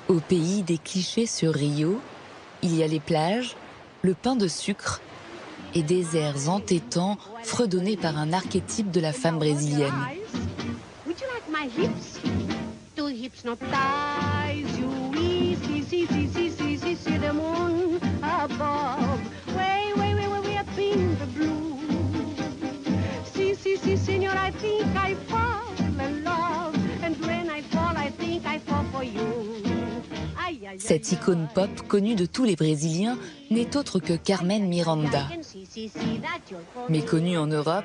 Au pays des clichés sur Rio, il y a les plages, le pain de sucre et des airs entêtants fredonnés par un archétype de la femme brésilienne. Cette icône pop connue de tous les Brésiliens n'est autre que Carmen Miranda. Méconnue en Europe,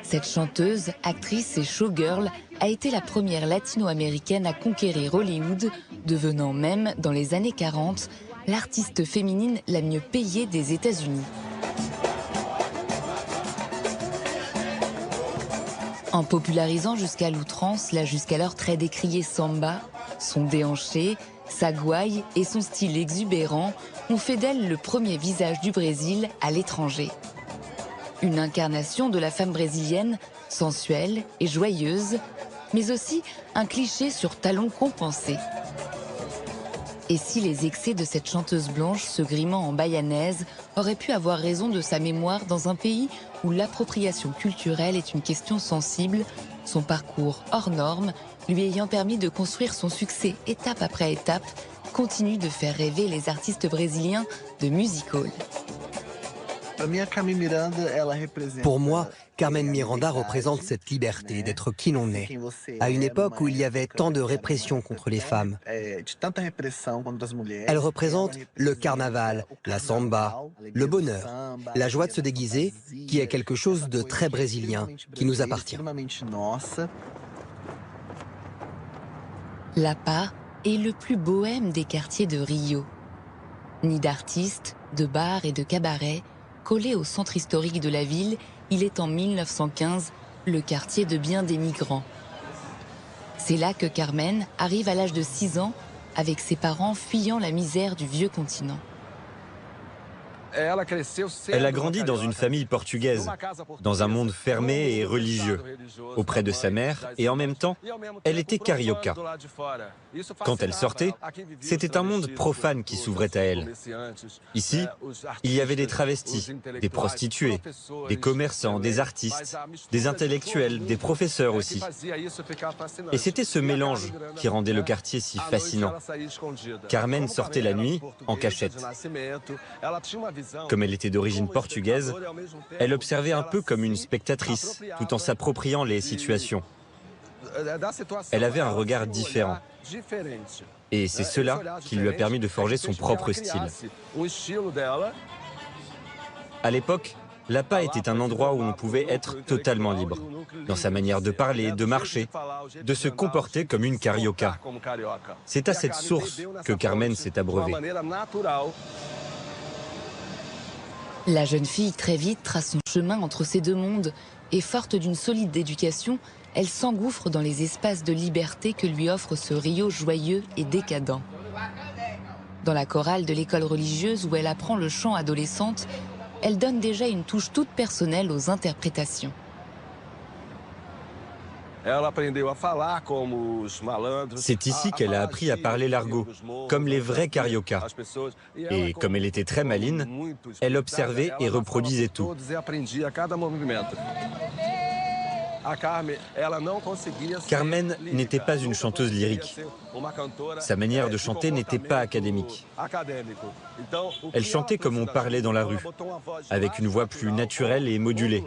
cette chanteuse, actrice et showgirl a été la première latino-américaine à conquérir Hollywood, devenant même, dans les années 40, l'artiste féminine la mieux payée des États-Unis. En popularisant jusqu'à l'outrance la jusqu'alors très décriée samba, son déhanché, sa gouaille et son style exubérant ont fait d'elle le premier visage du Brésil à l'étranger. Une incarnation de la femme brésilienne, sensuelle et joyeuse, mais aussi un cliché sur talons compensés. Et si les excès de cette chanteuse blanche se grimant en bayanaise auraient pu avoir raison de sa mémoire dans un pays où l'appropriation culturelle est une question sensible, son parcours hors norme, lui ayant permis de construire son succès étape après étape, continue de faire rêver les artistes brésiliens de music hall. Pour moi, Carmen Miranda représente cette liberté d'être qui l'on est, à une époque où il y avait tant de répression contre les femmes. Elle représente le carnaval, la samba, le bonheur, la joie de se déguiser, qui est quelque chose de très brésilien, qui nous appartient. Lapa est le plus bohème des quartiers de Rio. Ni d'artistes, de bars et de cabarets, collé au centre historique de la ville, il est en 1915 le quartier de bien des migrants. C'est là que Carmen arrive à l'âge de 6 ans, avec ses parents fuyant la misère du vieux continent. Elle a grandi dans une famille portugaise, dans un monde fermé et religieux, auprès de sa mère, et en même temps, elle était carioca. Quand elle sortait, c'était un monde profane qui s'ouvrait à elle. Ici, il y avait des travestis, des prostituées, des commerçants, des artistes, des intellectuels, des professeurs aussi. Et c'était ce mélange qui rendait le quartier si fascinant. Carmen sortait la nuit, en cachette. Comme elle était d'origine portugaise, elle observait un peu comme une spectatrice, tout en s'appropriant les situations. Elle avait un regard différent. Et c'est cela qui lui a permis de forger son propre style. À l'époque, Lapa était un endroit où on pouvait être totalement libre, dans sa manière de parler, de marcher, de se comporter comme une carioca. C'est à cette source que Carmen s'est abreuvée. La jeune fille très vite trace son chemin entre ces deux mondes et forte d'une solide éducation, elle s'engouffre dans les espaces de liberté que lui offre ce Rio joyeux et décadent. Dans la chorale de l'école religieuse où elle apprend le chant adolescente, elle donne déjà une touche toute personnelle aux interprétations. C'est ici qu'elle a appris à parler l'argot, comme les vrais carioca. Et comme elle était très maline, elle observait et reproduisait tout. Carmen n'était pas une chanteuse lyrique. Sa manière de chanter n'était pas académique. Elle chantait comme on parlait dans la rue, avec une voix plus naturelle et modulée.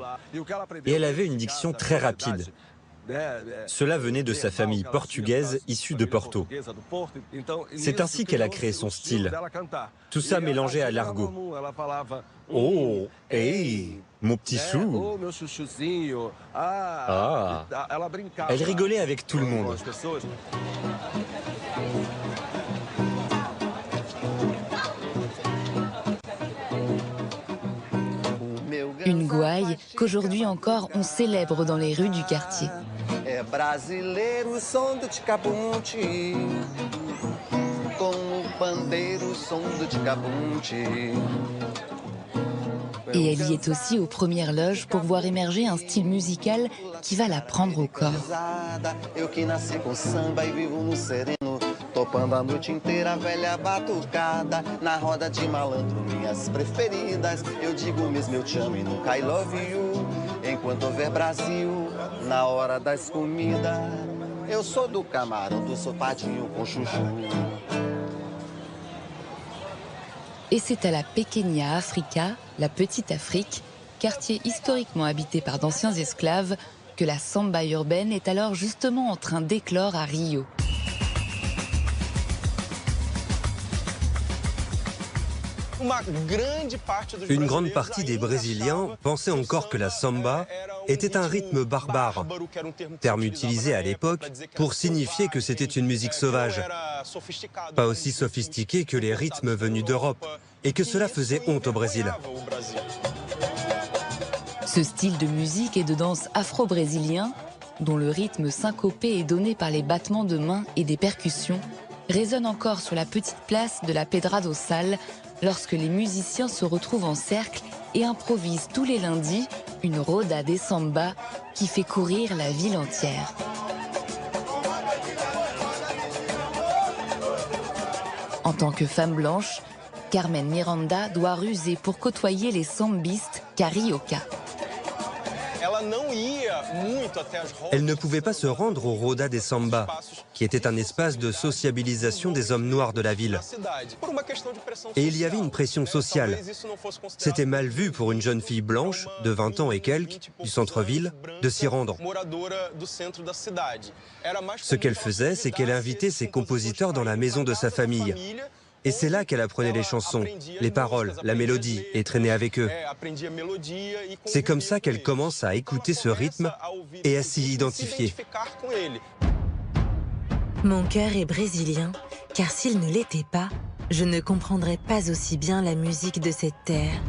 Et elle avait une diction très rapide. Cela venait de sa famille portugaise issue de Porto. C'est ainsi qu'elle a créé son style. Tout ça mélangé à l'argot. Oh, hey, mon petit chou. Ah. Elle rigolait avec tout le monde. Une gouaille qu'aujourd'hui encore on célèbre dans les rues du quartier. Et elle y est aussi aux premières loges pour voir émerger un style musical qui va la prendre au corps. topando a noite inteira, velha batucada, na roda de malandro, minhas preferidas. Eu digo mesmo, eu te amo e nunca I love you. Enquanto houver Brasil, na hora das comidas, eu sou do camarão, do sopadinho com chuchu. Et c'est à la Pequeña Africa, la Petite Afrique, quartier historiquement habité par d'anciens esclaves, que la samba urbaine est alors justement en train d'éclore à Rio. Une grande partie des Brésiliens pensaient encore que la samba était un rythme barbare, terme utilisé à l'époque pour signifier que c'était une musique sauvage, pas aussi sophistiquée que les rythmes venus d'Europe, et que cela faisait honte au Brésil. Ce style de musique et de danse afro-brésilien, dont le rythme syncopé est donné par les battements de mains et des percussions, résonne encore sur la petite place de la Pedra do Sal lorsque les musiciens se retrouvent en cercle et improvisent tous les lundis une roda de samba qui fait courir la ville entière. En tant que femme blanche, Carmen Miranda doit ruser pour côtoyer les sambistes carioca. Elle ne pouvait pas se rendre au Roda des Samba, qui était un espace de sociabilisation des hommes noirs de la ville. Et il y avait une pression sociale. C'était mal vu pour une jeune fille blanche, de 20 ans et quelques, du centre-ville, de s'y rendre. Ce qu'elle faisait, c'est qu'elle invitait ses compositeurs dans la maison de sa famille. Et c'est là qu'elle apprenait les chansons, les paroles, la mélodie, et traînait avec eux. C'est comme ça qu'elle commence à écouter ce rythme et à s'y identifier. Mon cœur est brésilien, car s'il ne l'était pas, je ne comprendrais pas aussi bien la musique de cette terre.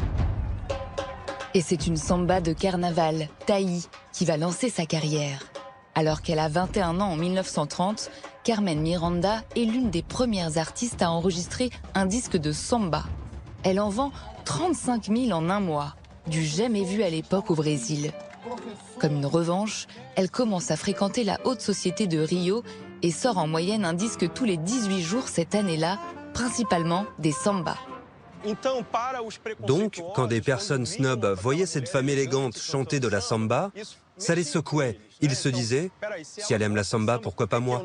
Et c'est une samba de carnaval, Taï, qui va lancer sa carrière. Alors qu'elle a 21 ans en 1930, Carmen Miranda est l'une des premières artistes à enregistrer un disque de samba. Elle en vend 35 000 en un mois, du jamais vu à l'époque au Brésil. Comme une revanche, elle commence à fréquenter la haute société de Rio et sort en moyenne un disque tous les 18 jours cette année-là, principalement des sambas. Donc, quand des personnes snobs voyaient cette femme élégante chanter de la samba, ça les secouait. Ils se disaient, si elle aime la samba, pourquoi pas moi?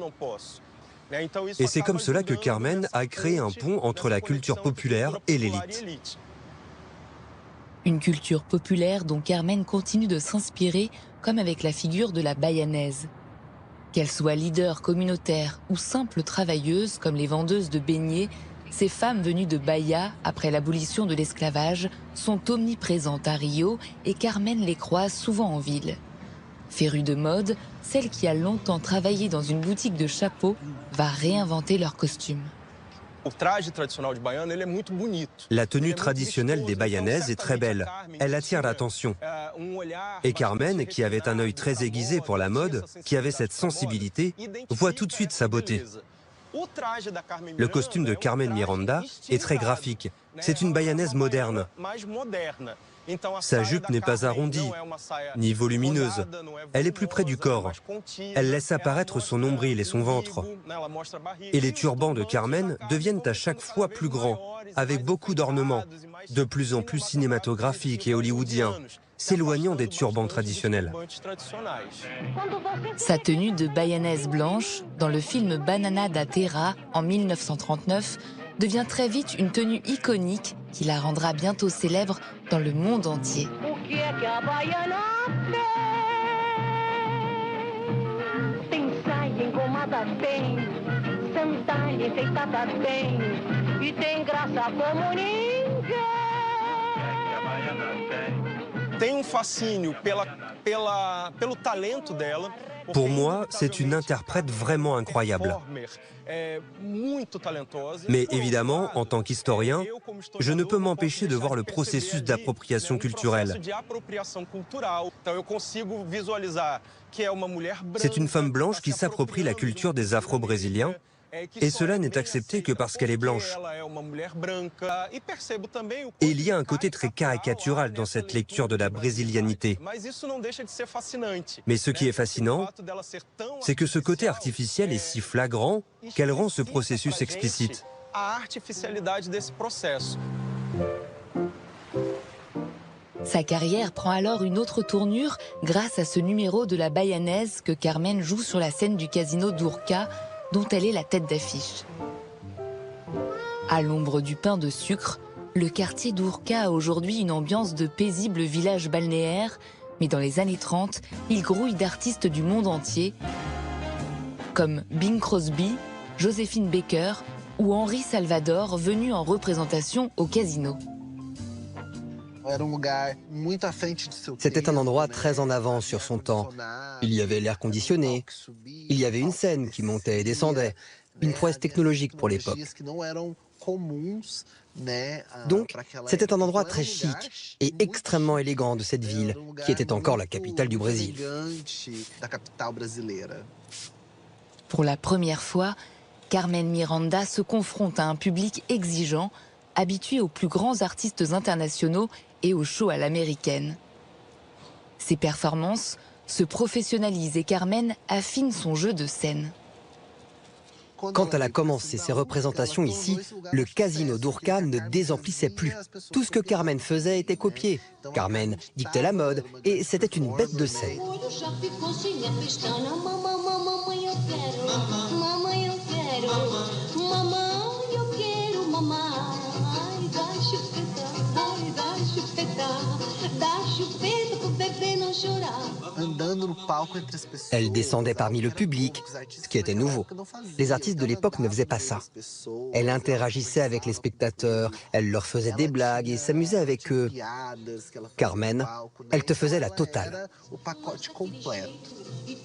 Et c'est comme cela que Carmen a créé un pont entre la culture populaire et l'élite. Une culture populaire dont Carmen continue de s'inspirer, comme avec la figure de la bayanaise. Qu'elles soient leaders communautaires ou simples travailleuses, comme les vendeuses de beignets, ces femmes venues de Bahia, après l'abolition de l'esclavage, sont omniprésentes à Rio et Carmen les croise souvent en ville. Férue de mode, celle qui a longtemps travaillé dans une boutique de chapeaux va réinventer leurs costumes. La tenue traditionnelle des Bayanaises est très belle. Elle attire l'attention. Et Carmen, qui avait un œil très aiguisé pour la mode, qui avait cette sensibilité, voit tout de suite sa beauté. Le costume de Carmen Miranda est très graphique. C'est une bayanaise moderne. Sa jupe n'est pas arrondie, ni volumineuse. Elle est plus près du corps. Elle laisse apparaître son nombril et son ventre. Et les turbans de Carmen deviennent à chaque fois plus grands, avec beaucoup d'ornements, de plus en plus cinématographiques et hollywoodiens, s'éloignant des turbans traditionnels. Sa tenue de bayanaise blanche, dans le film Banana da Terra en 1939, devient très vite une tenue iconique qui la rendra bientôt célèbre dans le monde entier. Pour moi, c'est une interprète vraiment incroyable. Mais évidemment, en tant qu'historien, je ne peux m'empêcher de voir le processus d'appropriation culturelle. C'est une femme blanche qui s'approprie la culture des Afro-Brésiliens Et cela n'est accepté que parce qu'elle est blanche. Et il y a un côté très caricatural dans cette lecture de la brésilianité. Mais ce qui est fascinant, c'est que ce côté artificiel est si flagrant qu'elle rend ce processus explicite. Sa carrière prend alors une autre tournure grâce à ce numéro de la Baianaise que Carmen joue sur la scène du casino d'Urca, dont elle est la tête d'affiche. À l'ombre du pain de sucre, le quartier d'Urca a aujourd'hui une ambiance de paisible village balnéaire, mais dans les années 30, il grouille d'artistes du monde entier, comme Bing Crosby, Joséphine Baker ou Henri Salvador, venus en représentation au casino. C'était un endroit très en avance sur son temps. Il y avait l'air conditionné, il y avait une scène qui montait et descendait, une prouesse technologique pour l'époque. Donc, c'était un endroit très chic et extrêmement élégant de cette ville, qui était encore la capitale du Brésil. Pour la première fois, Carmen Miranda se confronte à un public exigeant, habitué aux plus grands artistes internationaux et aux shows à l'américaine. Ses performances se professionnalisent et Carmen affine son jeu de scène. Quand elle a commencé ses représentations ici, le casino d'Urca ne désemplissait plus. Tout ce que Carmen faisait était copié. Carmen dictait la mode et c'était une bête de scène. Elle descendait parmi le public, ce qui était nouveau. Les artistes de l'époque ne faisaient pas ça. Elle interagissait avec les spectateurs, elle leur faisait des blagues et s'amusait avec eux. Carmen, elle te faisait la totale.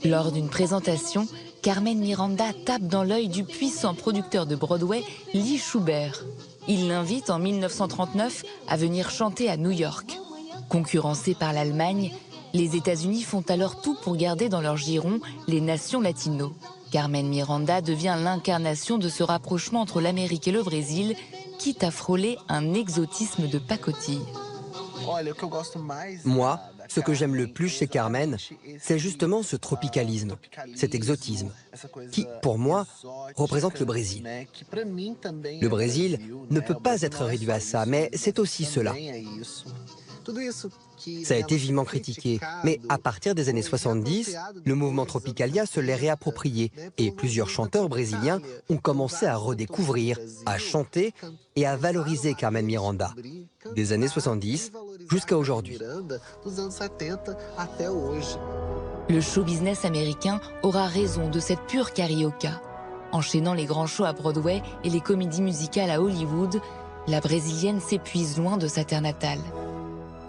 Lors d'une présentation, Carmen Miranda tape dans l'œil du puissant producteur de Broadway, Lee Schubert. Il l'invite en 1939 à venir chanter à New York. Concurrencée par l'Allemagne, les États-Unis font alors tout pour garder dans leur giron les nations latino. Carmen Miranda devient l'incarnation de ce rapprochement entre l'Amérique et le Brésil, quitte à frôler un exotisme de pacotille. Moi, ce que j'aime le plus chez Carmen, c'est justement ce tropicalisme, cet exotisme, qui, pour moi, représente le Brésil. Le Brésil ne peut pas être réduit à ça, mais c'est aussi cela. Ça a été vivement critiqué, mais à partir des années 70, le mouvement Tropicalia se l'est réapproprié et plusieurs chanteurs brésiliens ont commencé à redécouvrir, à chanter et à valoriser Carmen Miranda, des années 70 jusqu'à aujourd'hui. Le show business américain aura raison de cette pure carioca. Enchaînant les grands shows à Broadway et les comédies musicales à Hollywood, la brésilienne s'épuise loin de sa terre natale.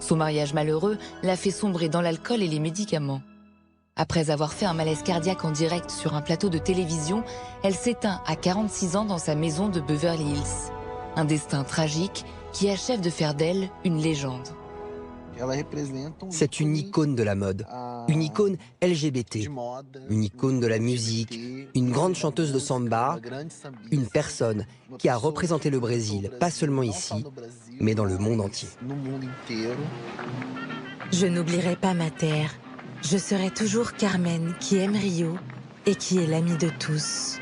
Son mariage malheureux l'a fait sombrer dans l'alcool et les médicaments. Après avoir fait un malaise cardiaque en direct sur un plateau de télévision, elle s'éteint à 46 ans dans sa maison de Beverly Hills. Un destin tragique qui achève de faire d'elle une légende. C'est une icône de la mode, une icône LGBT, une icône de la musique, une grande chanteuse de samba, une personne qui a représenté le Brésil, pas seulement ici, mais dans le monde entier. Je n'oublierai pas ma terre. Je serai toujours Carmen qui aime Rio et qui est l'amie de tous.